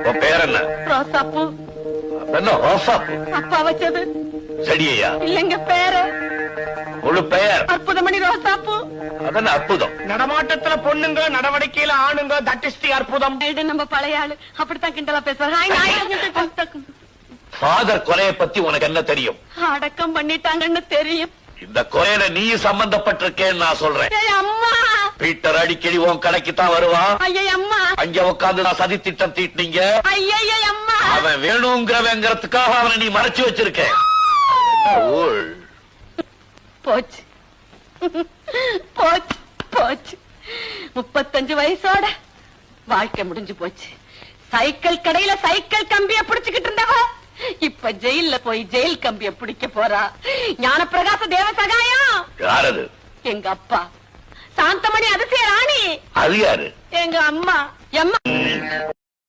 உன் பேர் என்ன? ரோசாப்பூ. என்ன ரோசாப்பூ? அப்பா வச்சது. செடியா? இல்லங்க, பேரு. முழு பெயர்? அற்புதமணி ரோசாப்பூ. அதென்ன அற்புதம்? நடமாட்டத்துல பொண்ணுங்க, நடவடிக்கையில ஆணுங்க, தட் இஸ் தி அற்புதம். நம்ம பழைய ஆளு அப்படித்தான் கிண்டலா பேசுவாங்க. ஃபாதர் கொலையை பத்தி உனக்கு என்ன தெரியும்? அடக்கம் பண்ணிட்டாங்கன்னு தெரியும். இந்த கொலையில நீ சம்பந்தப்பட்டிருக்கேன்னு நான் சொல்றேன். அம்மா, பீட்டர் அடிக்கடி உன் கடைக்கு தான் வருவான். ஐயா அம்மா, அங்க உட்காந்து நான் சதி திட்டம் தீட்டினீங்க. ஐயா அம்மா, அவன் வேணுங்கிறவங்கிறதுக்காக அவனை நீ மறைச்சு வச்சிருக்க. போச்சு போச்சு போச்சு. 35 வயசோட வாழ்க்கை முடிஞ்சு போச்சு. சைக்கிள் கடையில சைக்கிள் கம்பிய பிடிச்சுக்கிட்டு இருந்தவ இப்ப ஜெயில போய் ஜெயில் கம்பிய பிடிக்க போறா. ஞானப்பிரகாச தேவசகாயம். யாரது? எங்க அப்பா. சாந்தமணி அதிசய ராணி. அது யாரு? எங்க அம்மா.